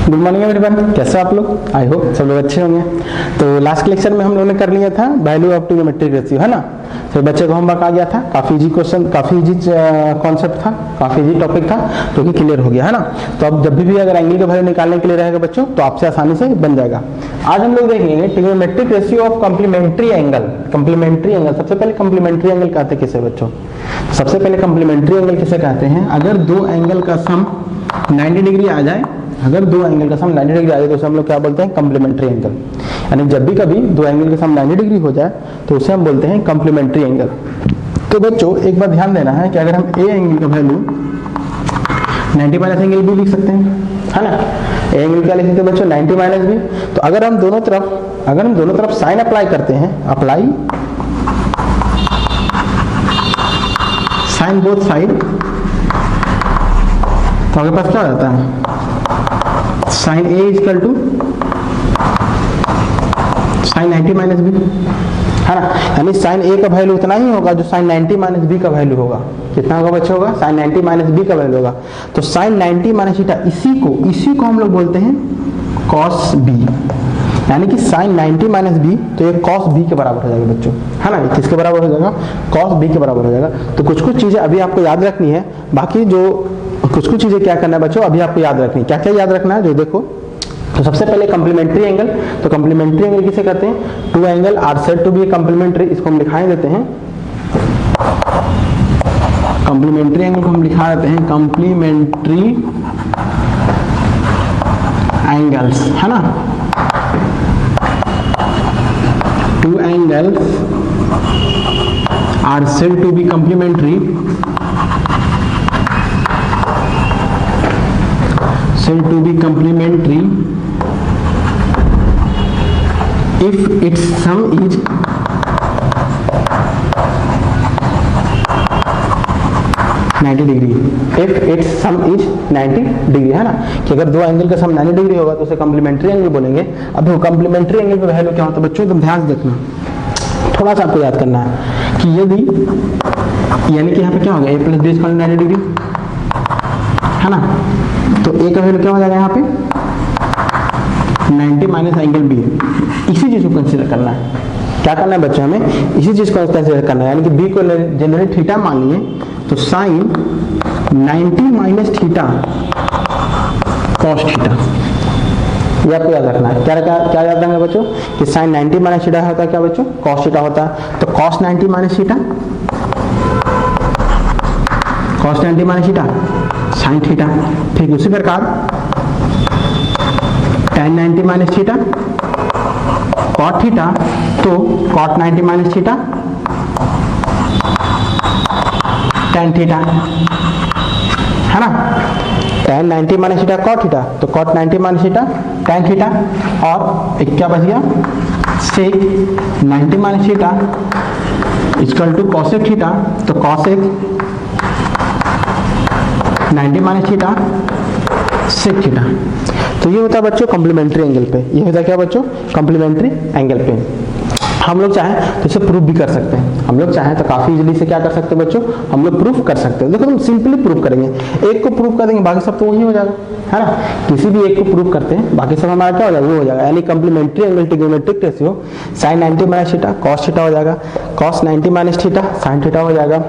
Good morning everyone, कैसे आप लोग? आई होप सब लोग अच्छे होंगे। तो लास्ट लेक्चर में हम लोगों ने कर लिया था वैल्यू ऑफ ट्रिग्नोमेट्रिक रेशियो, है ना। फिर बच्चे को होमवर्क आ गया था, काफी इजी क्वेश्चन, काफी इजी कॉन्सेप्ट था, काफी इजी टॉपिक था, जो कि क्लियर हो गया, है ना। तो अब जब भी अगर एंगल का वैल्यू निकालने के लिए रहेगा बच्चों, तो आपसे आसानी से बन जाएगा। आज हम लोग देखेंगे trigonometric ratio of complementary angle. Complementary angle, सबसे पहले कॉम्प्लीमेंट्री एंगल कहते हैं किसे बच्चों? सबसे पहले कॉम्प्लीमेंट्री एंगल किसे कहते हैं? अगर दो एंगल का सम 90 डिग्री आ जाए, अगर दो एंगल का सम 90 डिग्री आ जाए तो उसे हम लोग क्या बोलते हैं? Complementary angle. यानी जब भी कभी दो एंगल का सम 90 डिग्री हो जाए तो उसे हम बोलते हैं कॉम्प्लीमेंट्री एंगल। तो बच्चों एक बात ध्यान देना है कि अगर हम ए एंगल का वैल्यू 90 माइनस एंगल भी लिख सकते हैं, है ना। ए एंगल क्या लिख सकते हैं बच्चों? 90 माइनस भी। तो अगर हम दोनों तरफ साइन अप्लाई करते हैं, अप्लाई साइन बोथ साइड, तो हमारे पास क्या हो जाता है? Sine A equal to sine 90 minus B, है ना। यानी साइन ए का वैल्यू उतना ही होगा जो साइन 90 माइनस बी का वैल्यू होगा। कितना होगा बच्चों? होगा साइन 90 माइनस बी का वैल्यू होगा। तो साइन 90 माइनस थीटा, इसी को हम लोग बोलते हैं कॉस बी। यानी कि साइन 90 माइनस बी, तो ये कॉस बी के बराबर हो जाएगा बच्चों, है ना। किसके बराबर हो जाएगा? कॉस बी के बराबर हो जाएगा। तो कुछ चीजें अभी आपको याद रखनी है, बाकी जो कुछ चीजें क्या करना है बच्चों अभी आपको याद रखनी है। क्या क्या याद रखना है जो देखो। तो सबसे पहले कॉम्प्लीमेंट्री एंगल। तो कॉम्प्लीमेंट्री एंगल किसे कहते हैं? Two angle are said to be complementary. इसको हम लिखा देते हैं कॉम्प्लीमेंट्री एंगल को हम लिखा देते हैं कॉम्प्लीमेंट्री एंगल्स, है ना। Two angles are said to be complementary, said to be complementary if its sum is 90 degree. if its sum is 90 degree, है ना। कि अगर दो एंगल का सम 90 डिग्री होगा तो उसे कॉम्प्लीमेंट्री एंगल बोलेंगे। अब वो कॉम्प्लीमेंट्री एंगल पे वैल्यू क्या होता है बच्चों? एकदम ध्यान से देखना, थोड़ा सा आपको याद करना है कि यदि यानी कि यहाँ पे क्या होगा? a plus B equal 90 degree, है ना। तो ए का वैल्यू क्या हो जाएगा यहाँ पे? 90 माइनस एंगल बी। इसी चीज को कंसीडर करना है। क्या करना है बच्चों? हमें इसी चीज को कंसीडर करना है। यानी कि बी को जनरली थीटा मान लिए, तो sine 90 minus theta cos theta, ये आपको याद रखना है। क्या याद रखना है बच्चों? कि साइन 90 माइनस थीटा होता है क्या बच्चों? कॉस थीटा होता है। तो cos 90 minus theta, cos 90 minus theta sine theta. ठीक उसी प्रकार tan 90 minus theta cot theta, तो cot 90 minus theta tan theta, है ना। tan 90 minus theta cot theta, तो cot 90 minus theta tan theta. और एक क्या बच गया? Sec 90 minus theta equal to cosec theta, तो cosec 90 minus theta sec theta. तो ये होता है बच्चों कॉम्प्लीमेंट्री एंगल पे। ये होता है क्या बच्चों? कॉम्प्लीमेंट्री एंगल पे। हम लोग चाहें तो इसे प्रूफ भी कर सकते हैं। हम लोग चाहें तो काफी इजीली से क्या कर सकते हैं बच्चों? हम लोग प्रूफ कर सकते हैं। देखो हम सिंपली प्रूफ करेंगे, एक को प्रूफ कर देंगे, बाकी सब तो वही हो जाएगा, है ना। किसी भी एक को प्रूफ करते हैं, बाकी सब हमारा क्या हो जाएगा? वो हो जाएगा। यानी complementary angle trigonometric ratio sine 90 minus theta cos theta हो जाएगा, cos 90 minus theta sine theta हो जाएगा,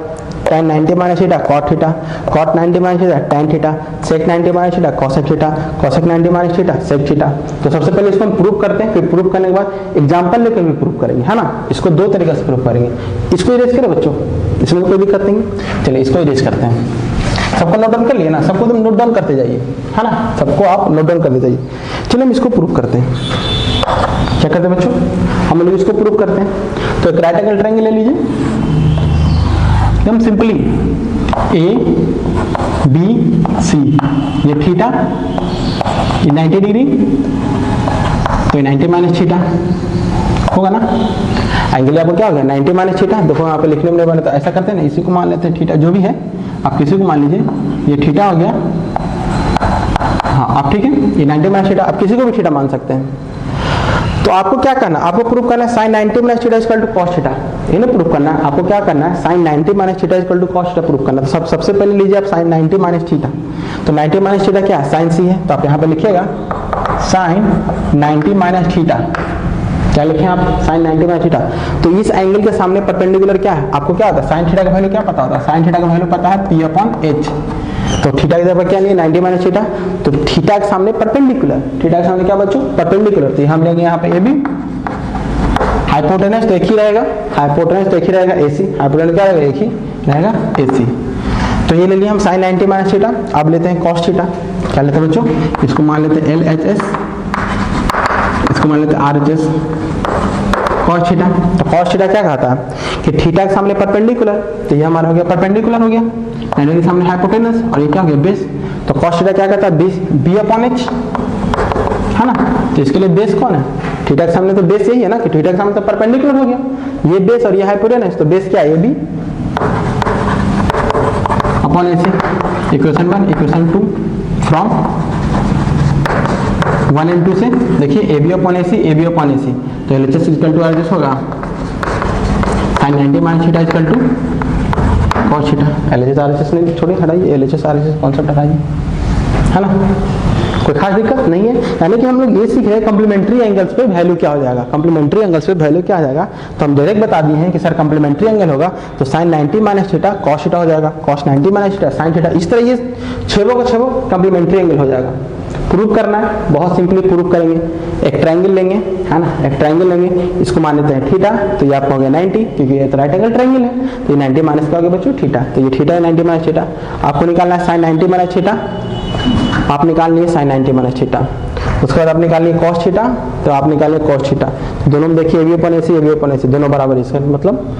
tan 90 minus theta cot theta, cot 90 minus theta tan theta, sec 90 minus theta cosec theta, cosec 90 minus theta sec theta. तो सबसे पहले इसको हम proof करते हैं, फिर प्रूफ करने के बाद एग्जांपल लेकर भी प्रूफ करेंगे, है ना। इसको दो तरीके से प्रूफ करेंगे। इसको इरेज करें बच्चों, इसमें कोई दिक्कत नहीं। चलिए इसको इरेज करते हैं। सबको नोट डाउन कर लिया ना? सबको तुम नोट डाउन करते जाइए, है ना। सबको आप नोट डाउन करते जाइए। चलिए हम इसको प्रूफ करते हैं। क्या करते हैं बच्चों? हम लोग इसको प्रूफ करते हैं। तो एक राइट एंगल ट्रायंगल ले लीजिए, एकदम सिंपली ए बी सी, ये थीटा, ये 90 डिग्री, तो 90 माइनस थीटा होगा ना। एंगल आपको क्या हो गया? 90 माइनस थीटा। देखो यहाँ पे लिखने में नहीं बना, तो ऐसा करते हैं ना, इसी को मान लेते हैं थीटा, जो भी है आप किसी को मान लीजिए। ये थीटा हो गया, हाँ आप ठीक है। ये 90 माइनस थीटा, आप किसी को भी थीटा मान सकते हैं। तो आपको क्या करना है? आपको प्रूव करना है sine 90 minus theta equal to cos theta. ये ना प्रूव करना है आपको। क्या करना है? Sine 90 minus theta equal to cos theta prove करना है। तो सबसे पहले लीजिए आप साइन 90 माइनस थीटा। तो 90 माइनस थीटा क्या है? साइन सी है, तो आप यहाँ पे लिखिएगा साइन 90 माइनस थीटा, क्या लिखें आप, साइन 90 माइनस थीटा। तो इस एंगल के सामने परपेंडिकुलर क्या है, आपको क्या होता है, साइन थीटा का वैल्यू क्या पता होता है, साइन थीटा का वैल्यू पता है पी अपॉन एच। तो थीटा की जगह क्या लिए 90 माइनस थीटा, तो थीटा के सामने परपेंडिकुलर, थीटा के सामने क्या बच्चों, परपेंडिकुलर, तो हम लेंगे यहाँ पे ए बी, हाइपोटेनस तो एक ही रहेगा, हाइपोटेनस तो एक ही रहेगा एसी, हाइपोटेनस क्या रहेगा, एक ही रहेगा एसी। तो ये ले लिया हम साइन 90 माइनस थीटा। अब लेते हैं कॉस थीटा, क्या लेते हैं बच्चों, इसको मान लेते हैं एल एच एस, इसको मान लेते हैं are H S, cos theta. तो कॉस थीटा क्या कहता है कि थीटा के सामने परपेंडिकुलर, तो ये हमारा हो गया परपेंडिकुलर हो गया, यानी के सामने हाइपोटेनस और ये क्या हो गया बेस। तो कॉस थीटा क्या कहता है, बेस बी अपॉन एच, है ना। तो इसके लिए बेस कौन है, थीटा के सामने तो बेस यही है ना, कि थीटा के सामने तो परपेंडिकुलर हो गया, ये बेस और ये हाइपोटेनस, तो बेस क्या है, A B upon AC. Equation 1, equation 2 from 1 and 2 से देखिए A B upon AC, A B upon AC, तो L H S equal to R H S होगा sine 90 minus theta equal to cos theta. L H S R H S नहीं छोड़िए, हटाइए, L H S R H S concept हटाइए, है ना, कोई खास दिक्कत नहीं है। यानी कि हम लोग ये सीख रहे हैं कॉम्प्लीमेंट्री एंगल्स पे वैल्यू क्या हो जाएगा, कॉम्प्लीमेंट्री एंगल्स पे वैल्यू क्या हो जाएगा। तो हम डायरेक्ट बता दिए हैं कि सर कॉम्प्लीमेंट्री एंगल होगा तो sine 90 minus theta cos theta हो जाएगा, cos 90 minus theta sine theta, इस तरह ये छेबों का छेबों कॉम्प्लीमेंट्री एंगल हो जाएगा। प्रूव करना है, बहुत सिंपली प्रूव करेंगे, एक ट्रायंगल लेंगे, है ना, एक ट्रायंगल लेंगे, इसको मान लेते हैं थीटा, तो ये आपको हो गया 90, क्योंकि ये तो राइट एंगल ट्रायंगल है, तो ये 90 माइनस का हो गया बच्चों थीटा, तो ये थीटा है 90 माइनस थीटा। आपको निकालना है साइन 90 माइनस थीटा, आप निकाल लिए साइन 90 माइनस थीटा, उसके बाद आप निकाल लिए कॉस थीटा, तो आप निकालिए कॉस थीटा, दोनों में देखिए A B upon AC, A B upon AC दोनों बराबर, इसका मतलब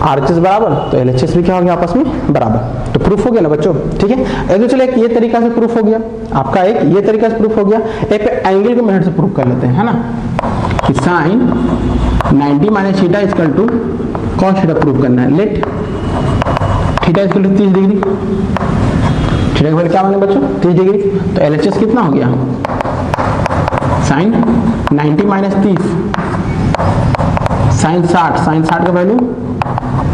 आर एच एस बराबर, तो एल एच एस भी क्या हो गया आपस में बराबर। तो प्रूफ हो गया ना बच्चों, ठीक है। तो चलिए एक ये तरीका से प्रूफ हो गया आपका, एक ये तरीका से प्रूफ हो गया, एक एंगल के मेथड से प्रूफ कर लेते हैं, है ना, कि sine 90 minus theta equal to cos theta proof करना है। Let theta equal to 30 degree, theta का वैल्यू क्या मांगे बच्चों 30 डिग्री, तो एल एच एस कितना हो गया, साइन 90 माइनस 30 साइन 60, साइन 60 का वैल्यू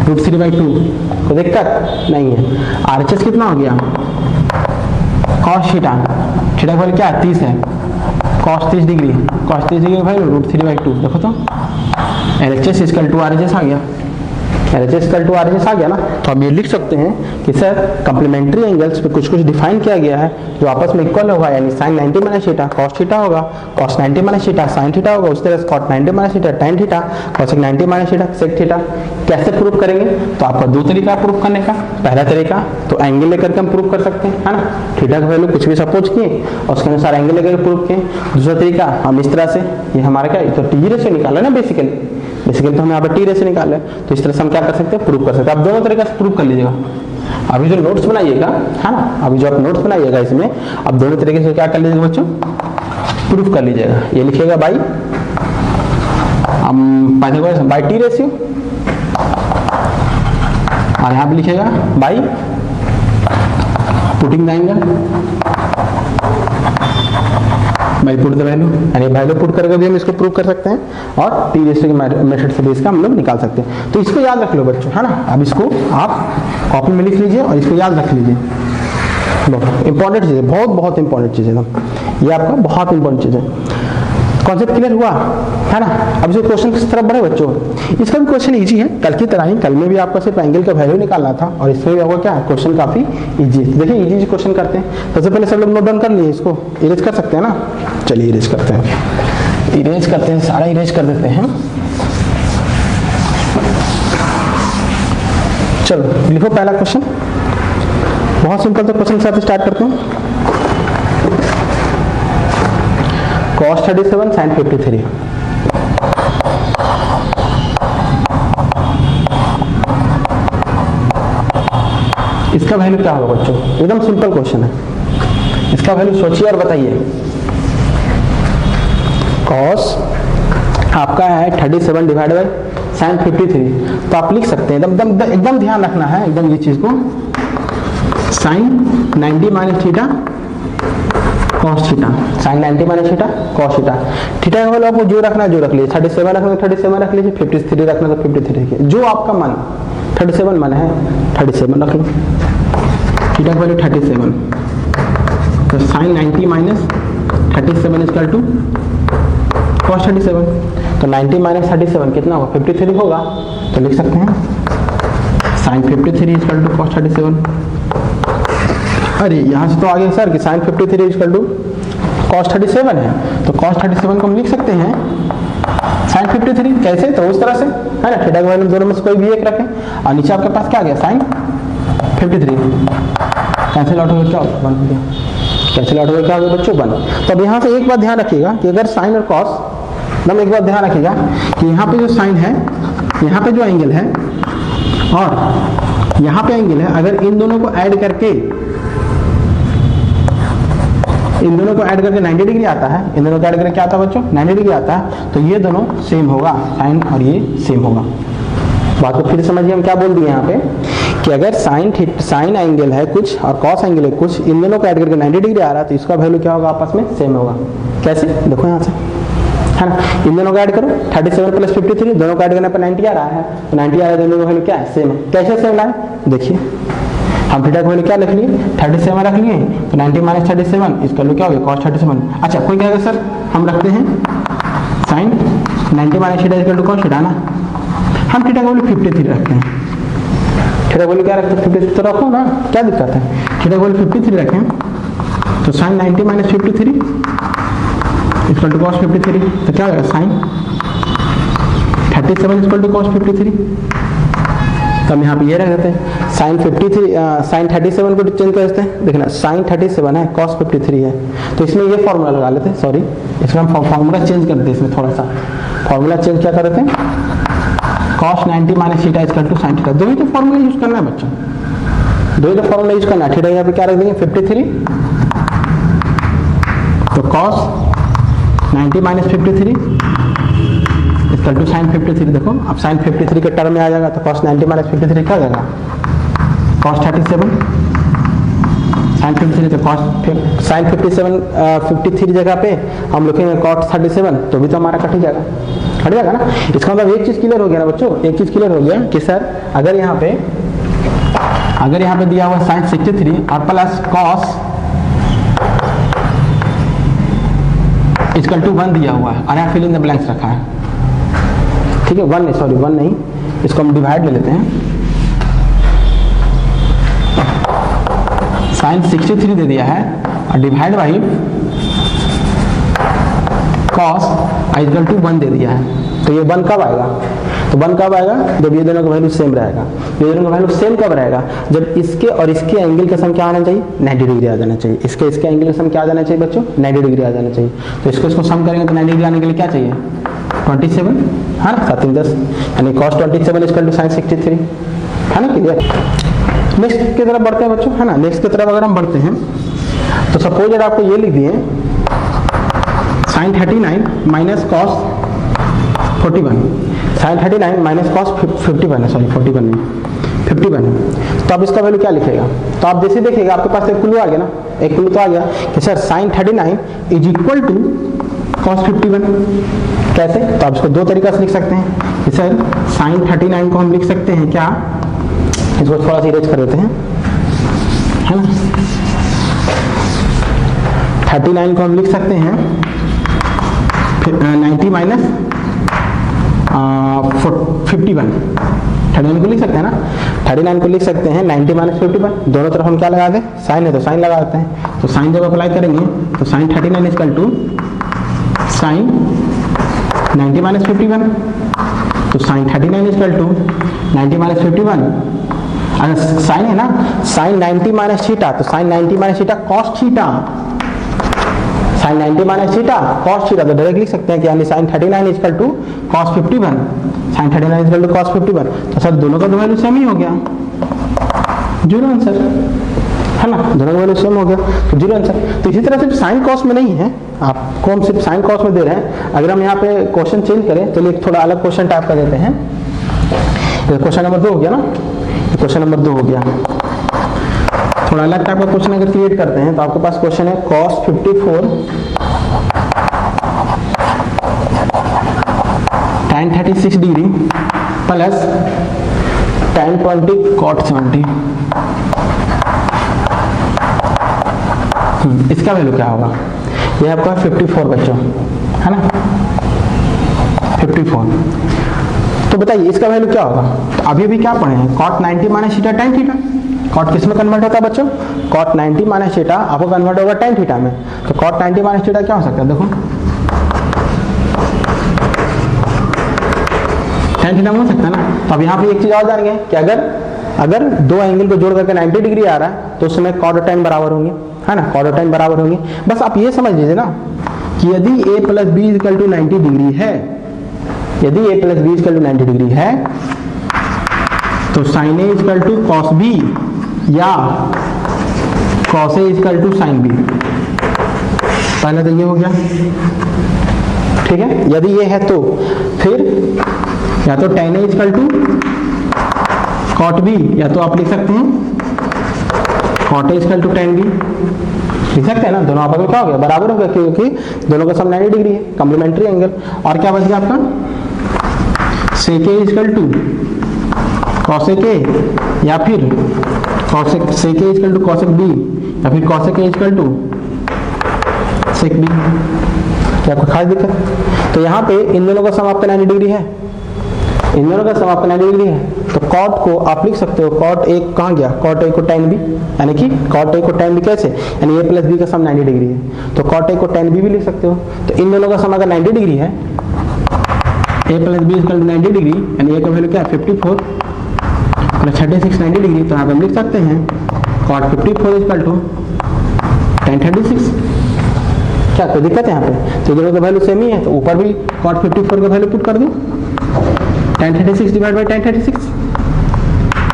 √3/2, कोई दिक्कत नहीं है। आर एच एस कितना हो गया, कॉस थीटा, थीटा का वैल्यू क्या है 30 है, कॉस 30 डिग्री, कॉस 30 डिग्री का वैल्यू √3/2, देखो तो L H S equal to R H S आ गया, L H S equal to R H S आ गया ना। तो हम ये लिख सकते हैं कि सर कॉम्प्लीमेंट्री एंगल्स पे कुछ कुछ डिफाइन किया गया है जो आपस में इक्वल होगा, यानी sine 90 minus theta cos theta होगा, cos 90 minus theta sine theta होगा, उस तरह से cot 90 minus theta tan theta, cosec 90 minus theta sec theta. कैसे प्रूव करेंगे, तो आपका दो तरीका प्रूव करने का, पहला तरीका तो एंगल लेकर के हम प्रूव कर सकते हैं, है ना, थीटा का वैल्यू कुछ भी सपोज किए और उसके अनुसार एंगल लेकर प्रूव किए। दूसरा तरीका हम इस तरह से, ये हमारा क्या तो टी रेशियो निकाला ना, बेसिकली तो हम यहाँ पर टी रेशियो निकाले, तो इस तरह से हम क्या कर सकते हैं प्रूव कर सकते हैं। आप दोनों तरीके से प्रूव कर लीजिएगा। अभी जो नोट्स बनाइएगा, है ना, अभी जो आप नोट्स बनाइएगा इसमें आप दोनों तरीके से क्या कर लीजिएगा बच्चों, प्रूफ कर लीजिएगा। ये लिखिएगा by Pythagoras by T ratio, और यहाँ पे लिखिएगा by putting the angle by put the value, यानी वैल्यू पुट करके भी हम इसको प्रूव कर सकते हैं और टी रेशियो के मेथड से भी इसका हम लोग निकाल सकते हैं। तो इसको याद रख लो बच्चों, है ना, अब इसको आप कॉपी में लिख लीजिए और इसको याद रख लीजिए। इंपॉर्टेंट चीज़ है, बहुत बहुत इंपॉर्टेंट चीज़ है, ये आपका बहुत इंपॉर्टेंट चीज़ है। कॉन्सेप्ट क्लियर हुआ, है ना। अब जो क्वेश्चन किस तरफ बढ़े बच्चों, इसका भी क्वेश्चन इजी है, कल की तरह ही, कल में भी आपको सिर्फ एंगल का वैल्यू निकालना था और इसमें भी आपको क्या है क्वेश्चन काफी इजी है। देखिए इजी क्वेश्चन करते हैं, सबसे पहले सब लोग नोट डाउन कर लिए, इसको इरेज कर सकते हैं ना, चलिए इरेज करते हैं, इरेज करते हैं, सारा इरेज कर देते हैं। चलो लिखो पहला क्वेश्चन, बहुत सिंपल सा क्वेश्चन के साथ स्टार्ट करते हैं। cos 37 sin 53, इसका वैल्यू क्या होगा बच्चों, एकदम सिंपल क्वेश्चन है, इसका वैल्यू सोचिए और बताइए। cos आपका है 37 डिवाइड बाई sin 53, तो आप लिख सकते हैं, एकदम ध्यान रखना है एकदम ये चीज को, sin 90 minus theta cos theta, sin 90 minus theta cos theta. Theta का वैल्यू आपको जो रखना है जो रख लीजिए, 37 रखना तो 37 रख लीजिए, 53 रखना तो 53 रखिए, जो आपका मन 37 मन है 37 रख लो, थीटा का वैल्यू 37, तो sin 90 minus 37 equal to cos 37। तो 90 माइनस 37 कितना होगा? 53 होगा। तो लिख सकते हैं sin 53 इक्वल टू cos 37। अरे यहाँ से तो आ गया सर कि sin 53 इक्वल टू cos 37 है, तो cos 37 को हम लिख सकते हैं sin 53। कैसे? तो उस तरह से है ना, थीटा के वैल्यू दोनों में से कोई भी एक रखें और नीचे आपके पास क्या आ गया sin 53, कैंसिल आउट हो गया, क्या 1 हो गया, कैंसिल आउट हो गया, क्या हो गया बच्चों 1। तो अब यहाँ से एक बात ध्यान रखिएगा कि अगर sin और cos, मतलब एक बात ध्यान रखिएगा कि यहाँ पे जो sin है, यहाँ पे जो एंगल है और यहाँ पे एंगल है, अगर इन दोनों को ऐड करके 90 डिग्री आता है, इन दोनों को ऐड करके क्या आता है बच्चों? 90 डिग्री आता है, तो ये दोनों सेम होगा, साइन और ये सेम होगा। बात को फिर समझिए, हम क्या बोल दिए यहाँ पे कि अगर साइन एंगल है कुछ और कॉस एंगल है कुछ, इन दोनों को ऐड करके 90 डिग्री आ रहा है, तो इसका वैल्यू क्या होगा? आपस में सेम होगा। कैसे? देखो यहाँ से, है ना, इन दोनों को ऐड करो, 37 प्लस 53, दोनों को ऐड करने पर 90 आ रहा है, तो 90 आ रहा है, दोनों का वैल्यू क्या है? सेम है। कैसे सेम लाए? देखिए हम थीटा का वैल्यू क्या रख लिए? 37 रख लिए, तो 90 माइनस 37 इसका वैल्यू क्या हो गया? cos 37। अच्छा, कोई कहेगा सर हम रखते हैं sin 90 minus theta equal to cos थीटा ना, हम थीटा का वैल्यू 53 रखते हैं। थीटा का वैल्यू क्या रखते हैं? 53 तो रखो ना, क्या दिक्कत है? थीटा का वैल्यू 53 रखें, तो sin 90 minus 53 equal to cos 53, तो क्या होगा? sin 37 equal to cos 53। तो हम यहाँ पे ये रख देते हैं sin 37 को चेंज कर देते हैं। देखना sin 37 है, cos 53 है, तो इसमें ये फॉर्मूला लगा लेते हैं, सॉरी इसमें हम फॉर्मूला चेंज कर देते हैं, इसमें थोड़ा सा फॉर्मूला चेंज क्या कर देते हैं? cos 90 minus theta equal to sin theta. दो ही तो फॉर्मूला यूज करना है बच्चों, दो ही तो फॉर्मूला यूज करना है। थीटा यहाँ पे क्या रख देंगे? 53, तो cos 90 minus 53 equal to sin 53। देखो अब sin 53 के टर्म में आ जाएगा, तो cos 90 माइनस 53 क्या हो जाएगा? cos 37, sin 53, तो sin 53 जगह पे हम लिखेंगे cos 37, तो भी तो हमारा कट ही जाएगा, हट जाएगा ना। इसका मतलब एक चीज क्लियर हो गया ना बच्चों, एक चीज क्लियर हो गया कि सर अगर यहाँ पे दिया हुआ sin 63 और प्लस cos इक्वल टू 1 दिया हुआ है और यहाँ फिल इन द ब्लैंक्स रखा है, ठीक है, 1 नहीं, सॉरी 1 नहीं, इसको हम डिवाइड ले लेते हैं। sin 63 दे दिया है और divide by cos equal to 1 दे दिया है, तो ये 1 कब आएगा? तो 1 कब आएगा? जब ये दोनों का वैल्यू सेम रहेगा। ये दोनों का वैल्यू सेम कब रहेगा? जब इसके और इसके एंगल का सम क्या आना चाहिए? 90 डिग्री आ जाना चाहिए। इसके एंगल का सम क्या आ जाना चाहिए बच्चों? 90 डिग्री आ जाना चाहिए। तो इसको सम करेंगे तो 90 डिग्री आने के लिए क्या चाहिए? 27, है ना, 7 10, यानी cos 27 इक्वल टू sin 63, है ना, क्लियर। नेक्स्ट की तरफ बढ़ते हैं बच्चों, है ना। नेक्स्ट की तरफ अगर हम बढ़ते हैं तो सपोज अगर आपको ये लिख दिए sin 39 minus cos 41, sin 39 minus cos 51 है, सॉरी 41 नहीं 51 है, तो आप इसका वैल्यू क्या लिखेगा? तो आप जैसे देखिएगा आपके पास एक क्लू आ गया ना, एक क्लू तो आ गया कि sir sin 39 is equal to cos 51। कैसे? तो आप इसको दो तरीका से लिख सकते हैं कि सर sin 39 को हम लिख सकते हैं क्या, इसको थोड़ा सा इरेज कर देते हैं, है ना। 39 को हम लिख सकते हैं 90 माइनस 51, 39 को लिख सकते हैं ना, 39 को लिख सकते हैं 90 माइनस 51, दोनों तरफ हम क्या लगा दें? साइन है तो साइन लगा देते हैं। तो साइन जब अप्लाई करेंगे तो sin 39 equal to sin 90 minus 51, तो sin 39 इक्वल टू 90 माइनस 51। अगर साइन है ना, sin 90 माइनस थीटा, तो sin 90 minus theta cos theta, sin 90 minus theta cos theta, तो डायरेक्ट लिख सकते हैं कि यानी sin 39 equal to cos 51, sin 39 equal to cos 51। तो सर दोनों का वैल्यू सेम ही हो गया, जीरो आंसर, है ना, दोनों का वैल्यू सेम हो गया तो जीरो आंसर। तो इसी तरह सिर्फ साइन कॉस में नहीं है, आपको हम सिर्फ साइन कॉस में दे रहे हैं। अगर हम यहाँ पे क्वेश्चन चेंज करें, चलिए एक थोड़ा अलग क्वेश्चन टाइप का देते हैं। क्वेश्चन नंबर 2 हो गया ना, क्वेश्चन नंबर 2 हो गया। थोड़ा अलग टाइप का क्वेश्चन अगर क्रिएट करते हैं तो आपके पास क्वेश्चन है cos 54 tan 36 degree plus tan 20 cot 70, इसका वैल्यू क्या होगा? ये आपका 54 बच्चों, है ना, 54। तो बताइए इसका वैल्यू क्या होगा? तो अभी क्या पढ़े हैं, cot 90 minus theta tan theta. cot किस में कन्वर्ट होता है बच्चों? cot 90 माइनस थीटा आपको कन्वर्ट होगा tan थीटा में। तो cot 90 माइनस थीटा क्या हो सकता है? देखो tan थीटा हो सकता है ना। तो अब यहाँ पे एक चीज और जानेंगे कि अगर दो एंगल को जोड़ करके 90 डिग्री आ रहा है तो उसमें cot और tan बराबर होंगे, है ना, cot और tan बराबर होंगे। बस आप ये समझ लीजिए ना कि यदि a plus B equal to 90 degree है, यदि a plus B equal to 90 degree है तो sin a equal to cos b या cos a equal to sin b। पहले तो ये हो गया, ठीक है। यदि ये है तो फिर या तो tan a equal to cot b, या तो आप लिख सकते हैं cot a equal to tan b, लिख सकते हैं ना। दोनों आपस में क्या हो गया? बराबर हो गया, क्योंकि दोनों का सम 90 डिग्री है, कॉम्प्लीमेंट्री एंगल। और क्या बच गया आपका? sec a equal to cosec a या फिर sec a equal to cosec b या फिर cosec a equal to sec b। क्या आपको खास दिक्कत? तो यहाँ पे इन दोनों का सम आपका 90 डिग्री है, इन दोनों का सम आपका 90 डिग्री है। तो cot को आप लिख सकते हो, cot a कहाँ गया? cot a को tan b, यानी कि cot a को tan b कैसे? यानी a प्लस b का सम 90 डिग्री है, तो cot a को tan b भी लिख सकते हो। तो इन दोनों का सम अगर 90 डिग्री है, a plus b equal to 90 degree, यानी a का वैल्यू क्या है? 54 प्लस 36 90 डिग्री। तो यहाँ पे हम लिख सकते हैं cot 54 इक्वल टू tan 36। क्या कोई दिक्कत है यहाँ पे? तो दोनों का वैल्यू सेम ही है, तो ऊपर भी cot 54 का वैल्यू पुट कर दो, tan 36 डिवाइड बाई tan 36।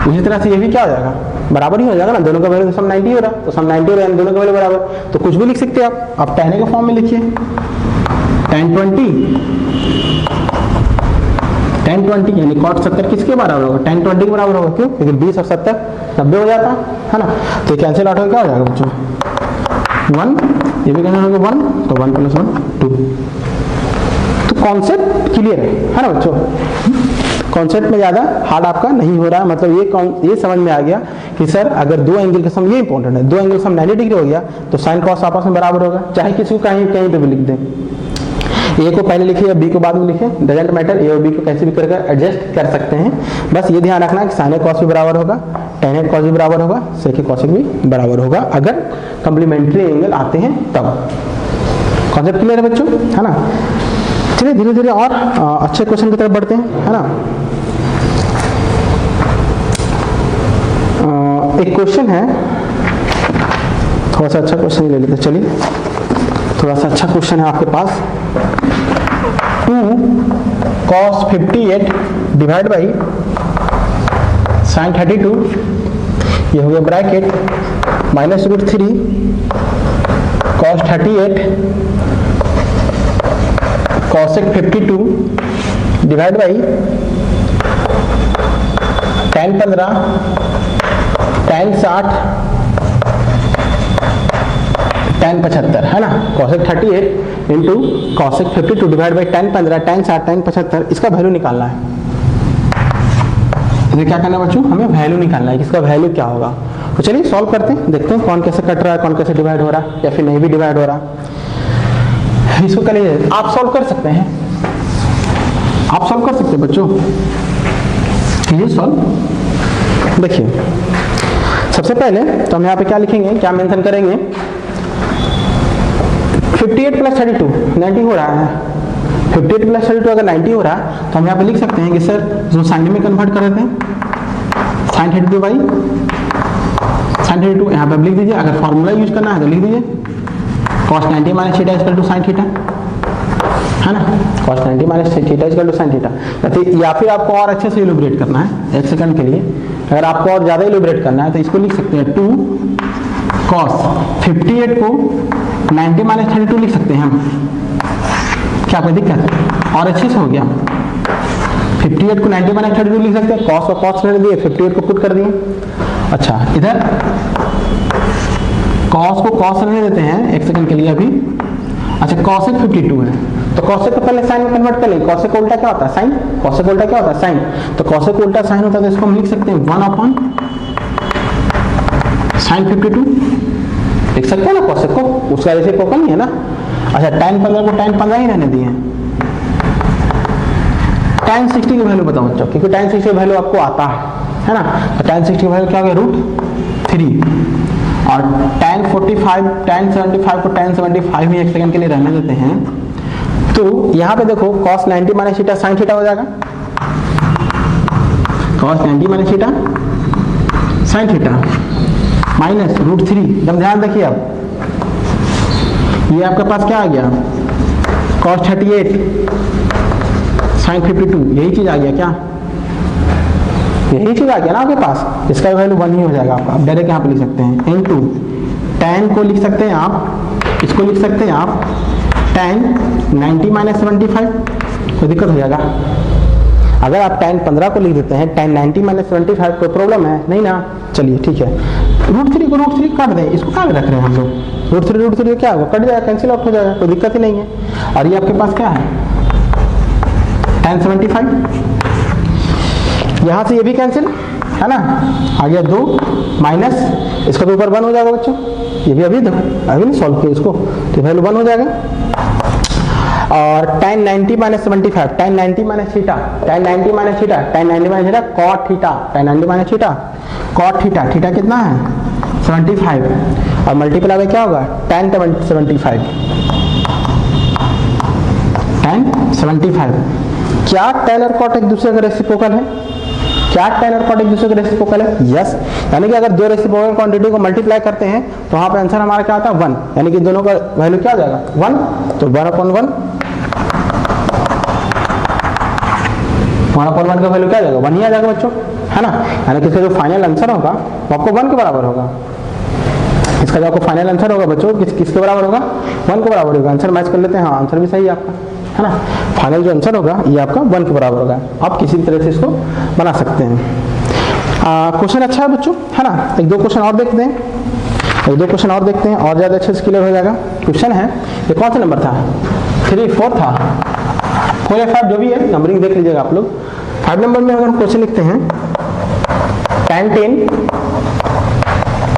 उसी तरह से ये भी क्या हो जाएगा? बराबर ही हो जाएगा ना, दोनों का वैल्यू सम 90 हो रहा, तो सम 90 हो रहा है, दोनों का वैल्यू बराबर। तो कुछ भी लिख सकते हैं आप tan a के फॉर्म में लिखिए, tan 20 यानी cot 70 किसके बराबर होगा? tan 20 के बराबर होगा। क्यों? क्योंकि 20 और 70 90 हो जाता है ना। तो कैंसिल आउट हो क्या हो जाएगा बच्चों? 1, ये भी कैंसिल होगा 1, तो 1 प्लस 1 2। तो कॉन्सेप्ट क्लियर है ना बच्चों? कॉन्सेप्ट में ज्यादा हार्ड आपका नहीं हो रहा है, मतलब ये समझ में आ गया कि सर अगर दो एंगल का सम, ये इंपॉर्टेंट है, दो एंगल सम 90 डिग्री हो गया तो साइन कॉस आपस में बराबर होगा, चाहे किसी को कहीं पे भी लिख दें। ए को पहले लिखिए या बी को बाद में लिखिए, डजेंट मैटर, ए और बी को कैसे भी करके एडजस्ट कर सकते हैं। बस ये ध्यान रखना कि साइन ए कॉस भी बराबर होगा, tan ए कॉस भी बराबर होगा, सेक ए कॉसेक भी बराबर होगा, अगर कंप्लीमेंट्री एंगल आते हैं तब। कॉन्सेप्ट क्लियर है बच्चों, है ना। चलिए धीरे धीरे और अच्छे क्वेश्चन की तरफ बढ़ते हैं, है ना। एक क्वेश्चन है, थोड़ा सा अच्छा क्वेश्चन ले लेते, चलिए थोड़ा सा अच्छा क्वेश्चन है आपके पास। 2 cos 58 डिवाइड बाई sin 32, ये हो गया bracket -√3 cos 38 cosec 52 divide by tan 15 tan 60 tan 75, है ना। cosec 38 into cosec 52 divide by tan 15 tan 60 tan 75, इसका वैल्यू निकालना है। इसे क्या करना है बच्चों? हमें वैल्यू निकालना है, इसका वैल्यू क्या होगा। तो चलिए सॉल्व करते हैं, देखते हैं कौन कैसे कट रहा है, कौन कैसे डिवाइड हो रहा है या फिर नहीं भी डिवाइड हो रहा। इसको करिए, आप सॉल्व कर सकते हैं, आप सॉल्व कर सकते हैं बच्चों, कीजिए सॉल्व। देखिए सबसे पहले तो हम यहाँ पे क्या लिखेंगे, क्या मेंशन करेंगे, 58 प्लस 32 90 हो रहा है। 58 प्लस 32 अगर 90 हो रहा है तो हम यहाँ पे लिख सकते हैं कि सर जो साइन में कन्वर्ट कर देते हैं, साइन 32 बाई साइन 32, यहाँ पे लिख दीजिए। अगर फॉर्मूला यूज करना है तो लिख दीजिए cos 90 minus theta equal to sine theta, है ना। cos 90 minus theta equal to sine theta. या फिर आपको और अच्छे से इलुब्रेट करना है, एक सेकंड के लिए अगर आपको और ज्यादा इलुब्रेट करना है तो इसको लिख सकते हैं 2 cos 58 को 90 माइनस 32 लिख सकते हैं हम। क्या कोई दिक्कत है? और अच्छे से हो गया। 58 को 90 माइनस 32 लिख सकते हैं, cos और cos रहने दिए, 58 को पुट कर दिए। अच्छा इधर cos को cos रहने देते हैं एक सेकंड के लिए अभी। अच्छा cosec 52 है तो cosec को पहले साइन में कन्वर्ट कर लेंगे। cosec उल्टा क्या होता है? साइन। cosec उल्टा क्या होता है? साइन। तो cosec उल्टा साइन होता है तो इसको हम लिख सकते हैं 1 अपॉन साइन 52, लिख सकते हैं ना कोसेक को, उसका रेसिप्रोकल नहीं है ना। अच्छा tan 15 को tan 15 ही रहने दिए। tan 60 की वैल्यू बताओ बच्चों, क्योंकि tan 60 की वैल्यू आपको आता है ना। तो tan 60 की वैल्यू क्या हो गया √3 और tan 45 tan 75 को tan 75 ही एक सेकंड के लिए रहने देते हैं। तो यहाँ पे देखो cos 90 minus theta sin theta हो जाएगा, cos 90 minus theta sin theta minus √3। एकदम ध्यान रखिए आप, ये आपके पास क्या आ गया cos 38 sin 52, यही चीज आ गया क्या, यही चीज आ गया ना आपके पास। इसका वैल्यू 1 ही हो जाएगा आपका। आप डायरेक्ट यहाँ पे लिख सकते हैं इनटू tan को लिख सकते हैं आप, इसको लिख सकते हैं आप tan 90 माइनस 75, कोई दिक्कत हो जाएगा। अगर आप tan 15 को लिख देते हैं tan 90 माइनस 75, कोई प्रॉब्लम है नहीं ना। चलिए ठीक है, √3 को √3 काट दें, इसको क्या रख रहे हैं हम लोग, √3 क्या होगा, कट जाएगा, कैंसिल आउट हो जाएगा, कोई दिक्कत ही नहीं है। और ये आपके पास क्या है tan 75, यहाँ से ये भी कैंसिल है ना, आ गया 2 माइनस इसका तो ऊपर 1 हो जाएगा बच्चों। ये भी अभी नहीं सॉल्व किया इसको, तो वैल्यू 1 हो जाएगा। और tan 90 minus 75 tan 90 minus theta tan 90 minus theta tan 90 minus theta cot theta tan 90 minus theta cot theta, theta कितना है 75 और मल्टीप्लाई में क्या होगा tan 75 tan 75। क्या tan और cot एक दूसरे का रेसिप्रोकल है, क्या tan और cot एक दूसरे का रेसिप्रोकल है, यस। यानी कि अगर दो रेसिप्रोकल क्वांटिटी को मल्टीप्लाई करते हैं तो वहां पे आंसर हमारा क्या आता है 1, यानी कि दोनों का वैल्यू क्या हो जाएगा 1, तो 1/1 1/1 का वैल्यू क्या आ जाएगा 1 ही आ जाएगा बच्चों, है ना। यानी कि इसका जो फाइनल आंसर होगा वो आपको 1 के बराबर होगा। इसका जो आपको फाइनल आंसर होगा बच्चों किसके बराबर होगा 1 के बराबर होगा। आंसर मैच कर लेते हैं, हाँ आंसर भी सही है आपका, है ना। फाइनल जो आंसर होगा ये आपका 1 के बराबर होगा। आप किसी भी तरह से इसको बना सकते हैं। क्वेश्चन अच्छा है बच्चों, है ना। एक दो क्वेश्चन और देखते हैं, और ज्यादा अच्छे से क्लियर हो जाएगा। क्वेश्चन है, ये कौन सा नंबर था 3 4 था 4 या 5 जो भी है, नंबरिंग देख लीजिएगा आप लोग। 5 नंबर में अगर हम क्वेश्चन लिखते हैं tan 10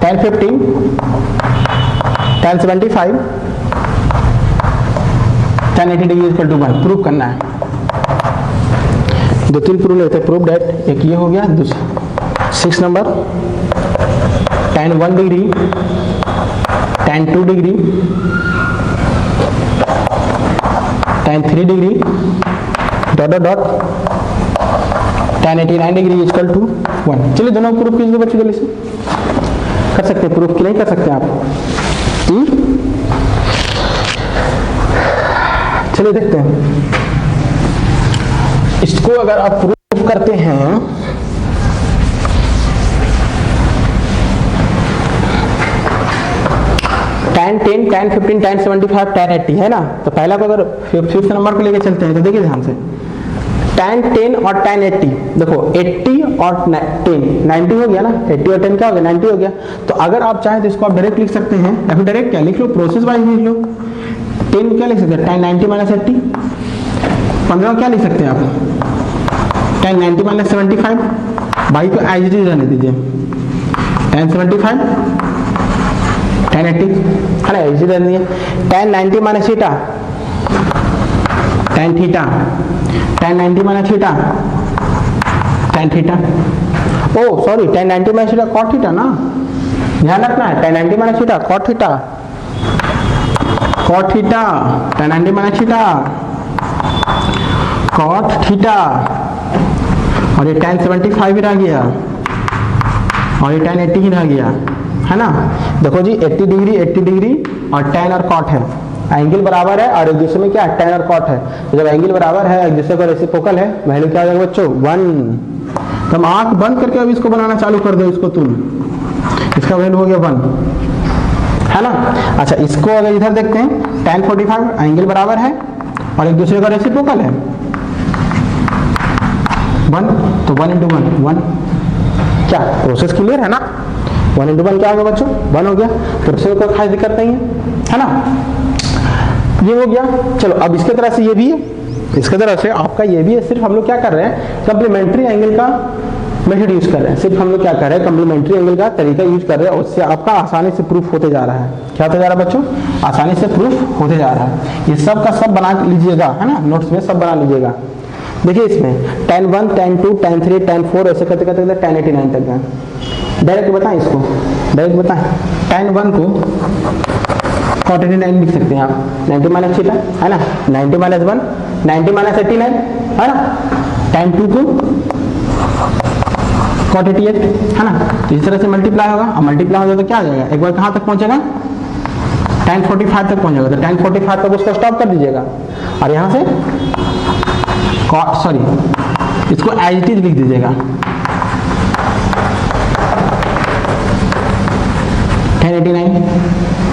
tan 15 tan 75 tan 80 degree equal to 1 prove करना है। 2-3 प्रूव लेते हैं। प्रूव डेट एक ये हो गया, 6 number tan 1 degree tan 2 degree tan 3 degree dot tan 89 degree equal to 1। चलिए दोनों प्रूफ कीजिए बच्चों, जल्दी से कर सकते हैं प्रूफ कि नहीं कर सकते आप। चलिए देखते हैं इसको। अगर आप प्रूफ करते हैं tan 10 tan 15 tan 75 tan 80 है ना, तो पहला को अगर 5th नंबर को लेके चलते हैं तो देखिए ध्यान से tan 10 और tan 80, देखो 80 और 10 90 हो गया ना, 80 और 10 क्या हो गया 90 हो गया। तो अगर आप चाहें तो इसको आप डायरेक्ट लिख सकते हैं, या फिर डायरेक्ट क्या लिख लो, प्रोसेस वाइज लिख लो। 10 क्या लिख सकते हैं tan 90 माइनस 80, 15 क्या लिख सकते हैं आप tan 90 माइनस 75, बाई को एज इट इज रहने दीजिए tan 75 tan 80 है ना, एज इट रहने दीजिए। tan 90 minus theta tan theta tan 90 minus theta tan theta, oh sorry tan 90 minus theta cot theta ना, ध्यान रखना है tan 90 minus theta cot theta tan 90 minus theta cot theta, और ये tan 75 ही रह गया और ये tan 80 ही रह गया, है ना। देखो जी 80 डिग्री और tan और cot है, एंगल बराबर है और एक दूसरे में क्या है tan और cot है। तो जब एंगल बराबर है एक दूसरे का रेसिप्रोकल है, वैल्यू क्या आ जाएगा बच्चों 1। तुम आंख बंद करके अब इसको बनाना चालू कर दो, इसको तुम, इसका वैल्यू हो गया 1, है ना। अच्छा इसको अगर इधर देखते हैं tan 45 एंगल बराबर है और एक दूसरे का रेसिप्रोकल है 1, तो 1 × 1 क्या प्रोसेस क्लियर है ना। 1 × 1 क्या होगा बच्चों 1 हो गया, प्रोसेस को खास दिक्कत नहीं है ना। ये हो गया। चलो अब इसके तरह से ये भी है, इसके तरह से आपका ये भी है। सिर्फ हम लोग क्या कर रहे हैं, कम्प्लीमेंट्री एंगल का मेथड यूज कर रहे हैं, सिर्फ हम लोग क्या कर रहे हैं, कम्प्लीमेंट्री एंगल का तरीका यूज कर रहे हैं, उससे आपका आसानी से प्रूफ होते जा रहा है। क्या होते जा रहा है बच्चों, आसानी से प्रूफ होते जा रहा है। ये सब का सब बना लीजिएगा, है ना, नोट्स में सब बना लीजिएगा। देखिए इसमें tan 1, tan 2, tan 3, tan 4 ऐसे करते करते tan 89 तक गए। डायरेक्ट बताएं इसको, डायरेक्ट बताएं। tan 1 को cot 89 लिख सकते हैं आप, 90 माइनस थीटा, है ना, 90 माइनस 1, 90 माइनस 89, है ना। tan 2 को cot 88, है ना। तो इस तरह से मल्टीप्लाई होगा, और मल्टीप्लाई हो जाए तो क्या आ जाएगा, एक बार कहाँ तक पहुंचेगा, tan 45 तक पहुंचेगा। तो tan 45 तक उसको स्टॉप कर दीजिएगा, और यहाँ से सॉरी इसको एज इट इज लिख दीजिएगा, tan 89।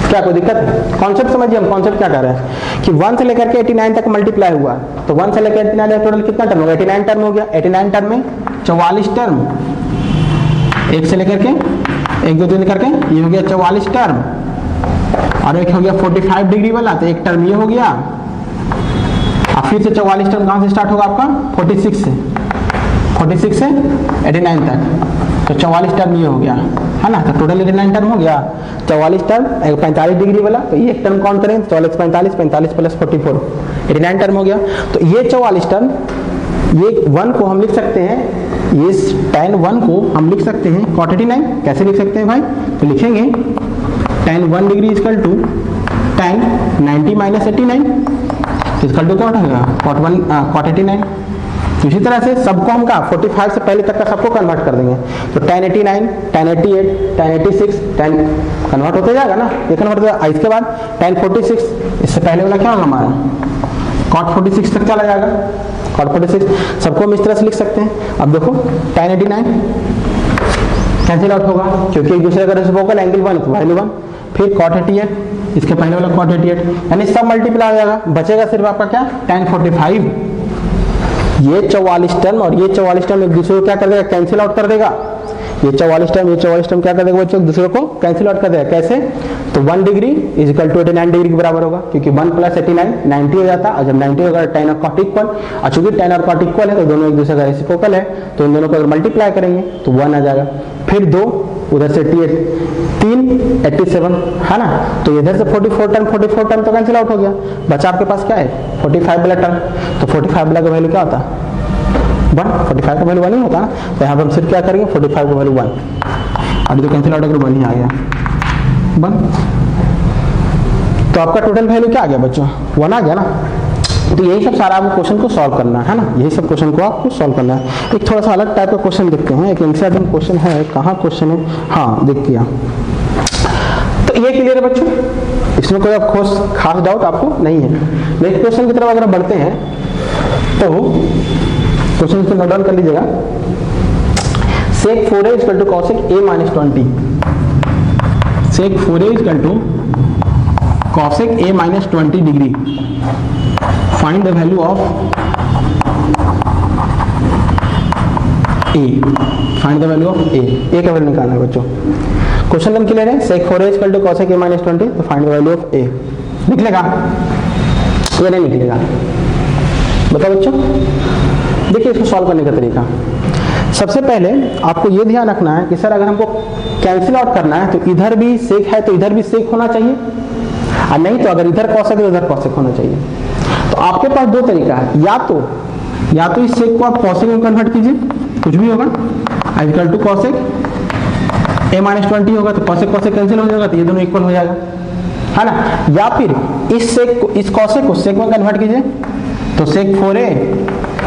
क्या कोई दिक्कत है? कॉन्सेप्ट समझिए, हम कॉन्सेप्ट क्या कर रहे हैं कि 1 से लेकर के 89 तक मल्टीप्लाई हुआ, तो 1 से लेकर 89 तक टोटल कितना टर्म होगा, 89 टर्म हो गया। 89 टर्म में 44 टर्म, 1 से लेकर के 1 2 3 करके ये हो गया 44 टर्म, और एक हो गया 45 डिग्री वाला, तो एक टर्म ये हो गया। अब फिर से 44 टर्म कहाँ से स्टार्ट होगा आपका, 46 से 89 तक, तो 44 टर्म ये हो गया, है ना। तो टोटल 89 टर्म हो गया, 44 टर्म 45 डिग्री वाला, तो ये एक टर्म काउंट करें, 44 45 45 प्लस 44 89 टर्म हो गया। तो ये 44 टर्म, ये 1 को हम लिख सकते हैं, ये tan 1 को हम लिख सकते हैं cot 89। कैसे लिख सकते हैं भाई, तो लिखेंगे tan 1 degree equal to tan 90 minus 89 equal to क्या होगा, cot 89। तो इसी तरह से सबको हम का 45 से पहले तक का सबको कन्वर्ट कर देंगे, तो tan 89, tan 88, tan 86, tan convert होते जाएगा ना, ये कन्वर्ट हो जाएगा। इसके बाद tan 46, इससे पहले वाला क्या होगा हमारा, cot 46 तक चला जाएगा, cot 46 सबको हम इस तरह से लिख सकते हैं। अब देखो tan 89 कैंसिल आउट होगा, क्योंकि एक दूसरे का रेसिप्रोकल एंगल 1 तो वैल्यू 1, फिर cot 88, इसके पहले वाला cot 88, यानी सब मल्टीप्लाई हो जाएगा, बचेगा सिर्फ आपका क्या, tan 45। ये 44 टर्म और ये 44 टर्म एक दूसरे को क्या कर देगा, कैंसिल आउट कर देगा। ये 44 टर्म क्या कर देगा बच्चों, एक दूसरे को कैंसिल आउट कर देगा। कैसे, तो 1 degree is equal to 89 degree के बराबर होगा, क्योंकि 1 प्लस 89 90 हो जाता, और जब 90 होगा tan और cot इक्वल, और चूंकि tan और cot इक्वल है तो दोनों एक दूसरे का रेसिप्रोकल है, तो इन दोनों को अगर मल्टीप्लाई करेंगे तो 1 आ जाएगा। फिर 2 उधर से 3 87, है ना। तो इधर से 44 टर्म तो कैंसिल आउट हो गया, बचा आपके पास क्या है, 45 वाला टर्म। तो 45 वाला का वैल्यू क्या होता है, 1, 45 का वैल्यू 1 ही होता है, तो यहाँ पर हम सिर्फ क्या करेंगे, 45 का वैल्यू 1, और जो कैंसिल आउट अगर 1 ही आ गया 1, तो आपका टोटल वैल्यू क्या आ गया बच्चों, 1 आ गया ना। तो यही सब सारा आपको क्वेश्चन को सॉल्व करना है ना, यही सब क्वेश्चन को आपको सॉल्व करना है। एक थोड़ा सा अलग टाइप का क्वेश्चन देखते हैं, एक इंसिडेंट क्वेश्चन है, कहाँ क्वेश्चन है, हाँ देख लिया। तो ये क्लियर है बच्चों, इसमें कोई खास डाउट आपको नहीं है। नेक्स्ट क्वेश्चन की तरफ अगर बढ़ते हैं तो क्वेश्चन को नोट डाउन कर लीजिएगा। sec 4a equal to cosec a minus 20, sec 4a equal to cosec a minus 20 degree, find the value of a, find the value of a का वैल्यू निकालना है बच्चों। क्वेश्चन नंबर क्लियर है, sec 4a equal to cosec a minus 20, तो find the value of a। निकलेगा या नहीं निकलेगा, बताओ बच्चों। देखिए इसको सॉल्व करने का तरीका, सबसे पहले आपको ये ध्यान रखना है कि सर अगर हमको कैंसिल आउट करना है तो इधर भी सेक है तो इधर भी सेक होना चाहिए, और नहीं तो अगर इधर कॉसेक है तो इधर कॉसेक होना चाहिए। तो आपके पास दो तरीका है, या तो इस सेक को आप कॉसेक में कन्वर्ट कीजिए, कुछ भी होगा, equal to cosec a minus 20 होगा, तो कॉसेक कैंसिल हो जाएगा, तो ये दोनों इक्वल हो जाएगा, है ना। या फिर इस सेक को, इस कॉसेक को सेक में कन्वर्ट कीजिए, तो sec 4a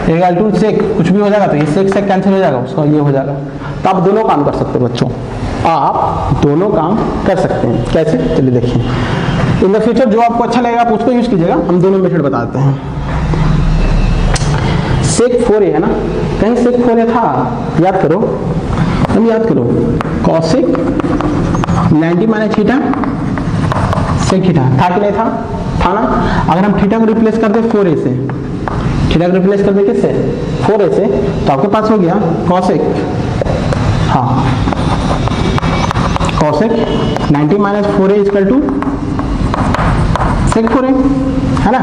इक्वल टू सेक कुछ भी हो जाएगा, तो ये सेक कैंसिल हो जाएगा, उसका ये हो जाएगा। तो आप दोनों काम कर सकते हो बच्चों, आप दोनों काम कर सकते हैं। कैसे, चलिए देखिए। इन द फ्यूचर जो आपको अच्छा लगेगा आप उसको यूज कीजिएगा, हम दोनों मेथड बताते हैं। sec 4a है ना, कहीं sec 4a था, याद करो, हम याद करो, cosec 90 minus theta sec theta था कि नहीं था ना। अगर हम थीटा को रिप्लेस कर दे 4a से, थीटा को रिप्लेस कर दे किससे, 4a से, तो आपके पास हो गया cosec, हाँ cosec 90 minus 4a equal to sec 4a, है ना।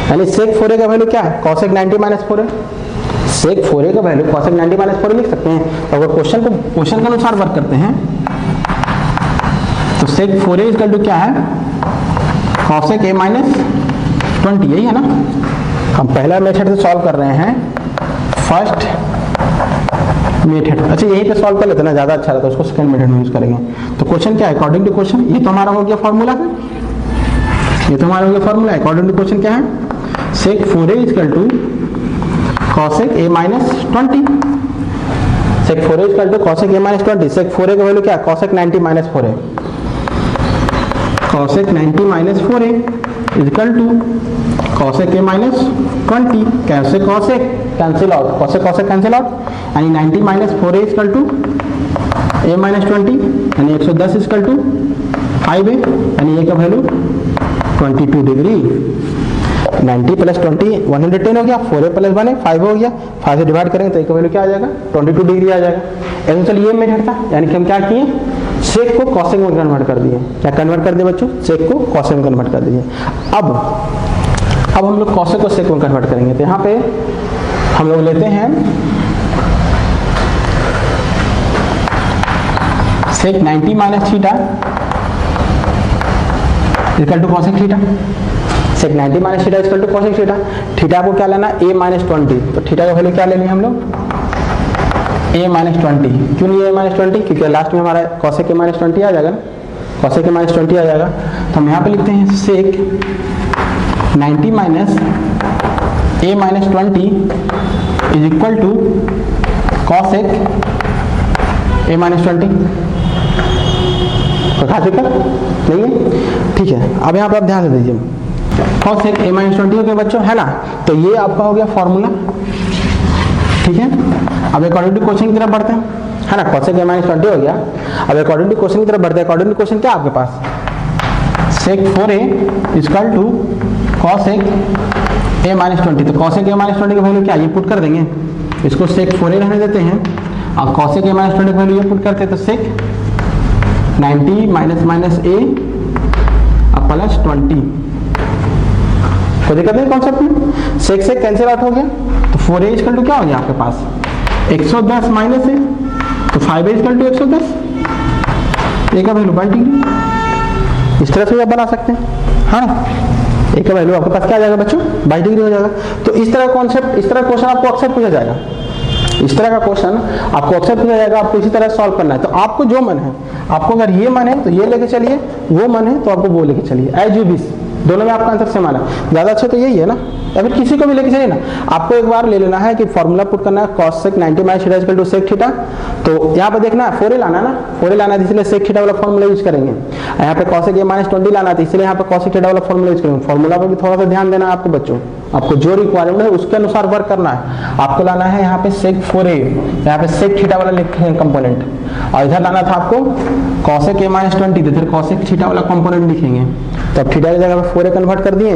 यानी sec 4a का वैल्यू क्या है, cosec 90 माइनस 4a, सेक 4a का वैल्यू cosec 90 माइनस 4 लिख सकते हैं। तो अगर क्वेश्चन के अनुसार वर्क करते हैं तो सेक 4a इक्वल टू क्या है, cosec a माइनस 20, यही है ना। हम पहला मेथड से सॉल्व कर रहे हैं, फर्स्ट मेथड। अच्छा यहीं पे सॉल्व कर लेते ना, ज़्यादा अच्छा रहता है, उसको सेकंड मेथड में यूज करेंगे। तो क्वेश्चन क्या है, अकॉर्डिंग टू क्वेश्चन, ये तो हमारा हो गया फॉर्मूला, ये तो हमारा हो गया फॉर्मूला। अकॉर्डिंग टू क्वेश्चन क्या है, sec 4a equal to cosec a minus 20, sec 4a equal to cosec a minus 20। Sec 4a का वैल्यू क्या है, cosec 90 minus 4a, cosec 90 minus 4a equal to cosec a minus 20। कैसे cosec cancel out, cosec cancel out, यानी 90 minus 4a equal to a minus 20, यानी 110 equal to 5a, यानी a का value 22 degree. 90 plus 20 110 हो गया, 4a plus 1 5 हो गया, 5 से डिवाइड करेंगे तो a का वैल्यू क्या आ जाएगा, 22 डिग्री आ जाएगा। एग्जाम्पल ये मेथड था, यानी कि हम क्या किए, सेक को कॉसेक में कन्वर्ट कर दिए। क्या कन्वर्ट कर दिए बच्चों, सेक को कॉसेक में कन्वर्ट कर दिए। अब हम लोग कॉसेक को सेक में कन्वर्ट करेंगे। तो यहाँ पे हम लोग लेते हैं sec 90 minus theta equal to cosec theta. Sec 90 minus theta equal to cosec theta. Theta को क्या लेना, a माइनस 20, तो थीटा का वैल्यू क्या लेनी है हम लोग, a माइनस 20। क्यों नहीं a माइनस 20, क्योंकि लास्ट में हमारा कॉसेक a माइनस 20 आ जाएगा ना, कॉसेक a माइनस 20 आ जाएगा। तो हम यहाँ पे लिखते हैं sec 90 minus a minus 20 is equal to cosec a minus 20। तो खाते कर नहीं है, ठीक है। अब यहाँ पे आप ध्यान से दीजिए, cosec a माइनस 20 हो गया बच्चों, है ना। तो ये आपका हो गया फॉर्मूला, ठीक है। अब अकॉर्डिंग टू क्वेश्चन की तरफ बढ़ते हैं, है ना। cosec a माइनस 20 हो गया। अब अकॉर्डिंग टू क्वेश्चन की तरफ बढ़ते हैं। अकॉर्डिंग टू क्वेश्चन क्या आपके पास, sec 4a equal to cosec a minus 20। तो cosec a माइनस 20 का वैल्यू क्या, ये पुट कर देंगे, इसको सेक 4a रहने देते हैं, और cosec a माइनस 20 का वैल्यू ये पुट करते हैं। तो सेक 90 माइनस माइनस a और प्लस 20। कोई दिक्कत नहीं कॉन्सेप्ट में, सेक से कैंसिल आउट हो गया। तो 4a इक्वल टू क्या हो गया आपके पास, 110 माइनस है, तो 5a इक्वल टू 110, a का वैल्यू 22 डिग्री। इस तरह से आप बना सकते हैं, हाँ। a का वैल्यू आपके पास क्या आ जाएगा बच्चों, 22 डिग्री हो जाएगा। तो इस तरह कॉन्सेप्ट, इस तरह क्वेश्चन आपको अक्सर पूछा जाएगा, इस तरह का क्वेश्चन आपको अक्सर पूछा जाएगा। आपको इसी तरह सॉल्व करना है। तो आपको जो मन है, आपको अगर ये मन है तो ये लेके चलिए, वो मन है तो आपको वो लेके चलिए, एज यू विश। दोनों में आपका आंसर सेम आना, ज़्यादा अच्छा तो यही है ना, या फिर किसी को भी लेके चलिए ना। आपको एक बार ले लेना है कि फॉर्मूला पुट करना है, cosec 90 minus theta equal to sec theta. तो यहाँ पे देखना है 4a लाना ना, 4a लाना है, इसलिए सेक थीटा वाला फॉर्मूला यूज करेंगे। यहाँ पे cosec a माइनस 20 लाना है, इसलिए यहाँ पे cosec थीटा वाला फॉर्मूला यूज करेंगे। फॉर्मूला पे भी थोड़ा सा ध्यान देना है आपको बच्चों, आपको जो रिक्वायरमेंट है उसके अनुसार वर्क करना है। आपको लाना है यहाँ पे सेक 4a, यहाँ पे सेक थीटा वाला लिखेंगे कंपोनेंट, और इधर लाना था आपको cosec a माइनस 20, तो फिर cosec थीटा वाला कंपोनेंट लिखेंगे। तो अब थीटा की जगह पे 4a कन्वर्ट कर दिए,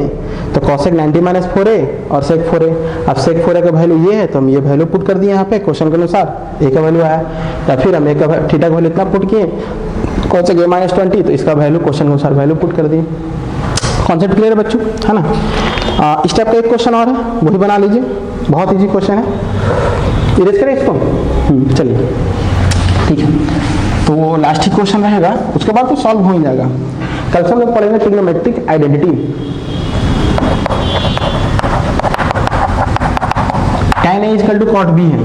तो cosec 90 माइनस 4a और sec 4a। अब sec 4a का वैल्यू ये है, तो हम ये वैल्यू पुट कर दिए यहाँ पे क्वेश्चन के अनुसार, a का वैल्यू आया। या फिर हम थीटा का वैल्यू इतना पुट किए, cosec a माइनस 20, तो इसका वैल्यू क्वेश्चन के अनुसार वैल्यू पुट कर दिए। कॉन्सेप्ट क्लियर है बच्चों, है ना। इस टाइप का एक क्वेश्चन और है, वही बना लीजिए, बहुत ईजी क्वेश्चन है। इरेज करें इसको, चलिए ठीक है। तो वो लास्ट ही क्वेश्चन रहेगा, उसके बाद तो सॉल्व हो ही जाएगा। कल से हम लोग पढ़ेंगे trigonometric identity. tan a equal to cot b है,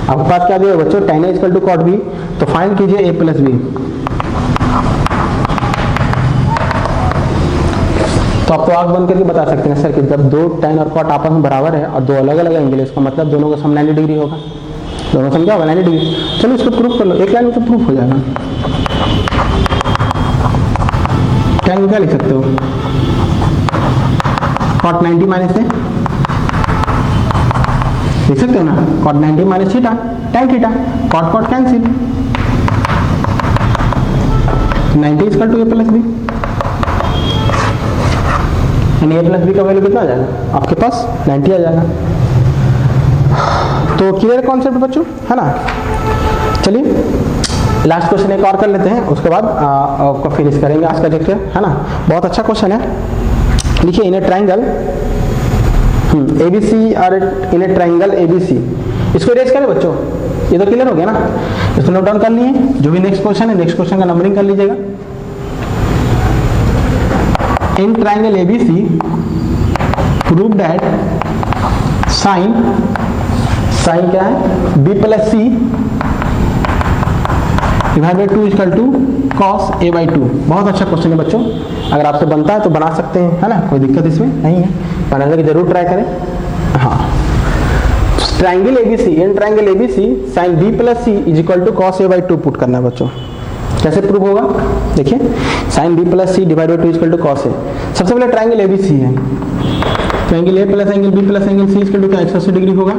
आपके पास क्या दिया बच्चों, tan a equal to cot b। तो फाइंड कीजिए a प्लस b। तो आप तो आंख बंद करके बता सकते हैं सर कि जब दो tan और cot आपस में बराबर है और दो अलग अलग एंगल है, इसका मतलब दोनों का सम 90 डिग्री होगा। दोनों सम क्या होगा, 90 डिग्री। चलो इसको प्रूफ कर लो, एक लाइन में तो प्रूफ हो जाएगा। tan को क्या लिख सकते हो, cot 90 माइनस है, लिख सकते हो ना, cot 90 minus theta tan theta, cot cot cancel, 90 equal to a plus b, यानी a प्लस b का वैल्यू कितना आ जाएगा आपके पास, 90 आ जाएगा। तो क्लियर कॉन्सेप्ट बच्चों, है ना। चलिए लास्ट क्वेश्चन एक और कर लेते हैं, उसके बाद आपको फिनिश करेंगे आज का लेक्चर, है ना। बहुत अच्छा क्वेश्चन है। देखिए इन ए ट्राइंगल, ABC और इन ए ट्राइंगल ABC, इसको इरेज करें बच्चों, ये तो क्लियर हो गया ना, इसको नोट डाउन कर लिए। जो भी नेक्स्ट क्वेश्चन है, नेक्स्ट क्वेश्चन का नंबरिंग कर लीजिएगा। In triangle ABC prove that sine क्या है B plus C divide by 2 equal to cos A/2। बहुत अच्छा क्वेश्चन है बच्चों, अगर आपसे बनता है तो बना सकते हैं, है ना, कोई दिक्कत इसमें नहीं है, बनाने की जरूर ट्राई करें। हाँ, triangle ABC, in triangle ABC sine B plus C is equal to cos A/2 put करना है बच्चों। कैसे प्रूव होगा, देखिए, sine B plus C divide by 2 equal to cos A। सबसे पहले ट्राइंगल ABC है, triangle A plus angle B plus angle C equal to क्या 180 डिग्री होगा,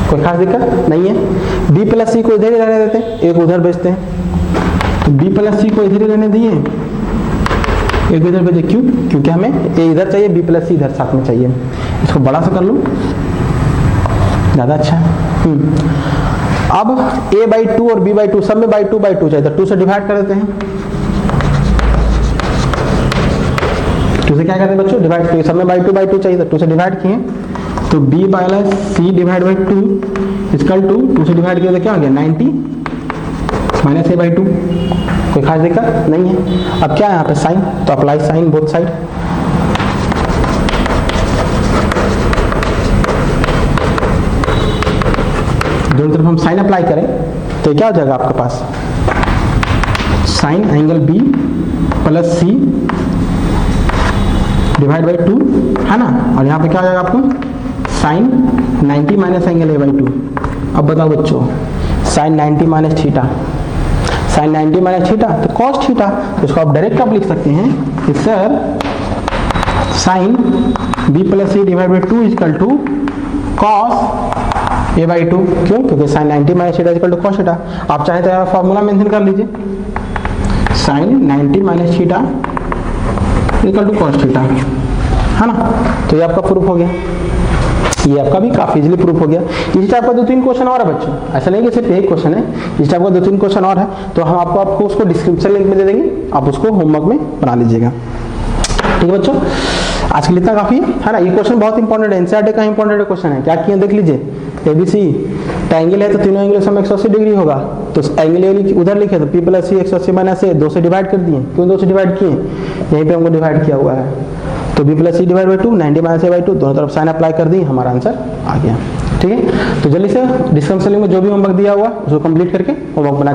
कोई खास दिक्कत नहीं है। B प्लस C को इधर ही रहने देते हैं, एक उधर भेजते हैं, तो B प्लस C को इधर ही रहने दिए, एक इधर भेजे, क्यों, क्योंकि हमें A इधर चाहिए, B प्लस C इधर साथ में चाहिए। इसको बड़ा सा कर लो, ज़्यादा अच्छा है। अब A/2 और B/2 सब में बाई 2 चाहिए, तो 2 से डिवाइड कर देते हैं। 2 से क्या करते हैं बच्चों, डिवाइड, तो सब में बाई 2 चाहिए, तो 2 से डिवाइड किए, तो B plus C divide by 2 equal to 2 से डिवाइड किया तो क्या हो गया 90 माइनस A/2। कोई खास दिक्कत नहीं है। अब क्या है यहाँ पे साइन, तो अप्लाई साइन बोथ साइड, दोनों तरफ हम साइन अप्लाई करें तो क्या हो जाएगा आपके पास, sine angle B plus C divide by 2, है ना, और यहाँ पे क्या हो जाएगा आपको साइन 90 माइनस एंगल A/2। अब बताओ बच्चों, sine 90 minus theta, sine 90 minus theta तो कॉस थीटा, तो इसको आप डायरेक्ट आप लिख सकते हैं कि sir sine B plus C divide by 2 equal to cos A/2। क्यों, क्योंकि sine 90 minus theta equal to cos theta. आप चाहे तो फॉर्मूला मेंशन कर लीजिए, sine 90 minus theta equal to cos theta, है ना, तो ये आपका प्रूफ हो गया। ये आपका भी काफी इजीली प्रूफ हो गया। इस टाइप का 2-3 क्वेश्चन और है बच्चों, ऐसा नहीं कि सिर्फ एक क्वेश्चन है, इस टाइप का 2-3 क्वेश्चन और है, तो हम आपको उसको डिस्क्रिप्शन लिंक में दे देंगे, आप उसको होमवर्क में बना लीजिएगा। ठीक है बच्चों, आज के लिए इतना काफी है ना। ये क्वेश्चन बहुत इंपॉर्टेंट है, एनसीईआरटी का इंपॉर्टेंट क्वेश्चन है। क्या किया देख लीजिए, ABC ट्रायंगल है तो तीनों एंगल से 180 डिग्री होगा, तो एंगल ए उधर लिखे तो P plus C 180 minus A 2 से डिवाइड कर दिए। क्यों 2 से डिवाइड किए, यहीं पे हमको डिवाइड किया हुआ है, तो B plus C divide by 2 90 minus A/2 दोनों तरफ साइन अप्लाई कर दी, हमारा आंसर आ गया। ठीक है, तो जल्दी से डिस्क्रिप्शन लिंक में जो भी होमवर्क दिया हुआ उसको कंप्लीट करके होमवर्क बना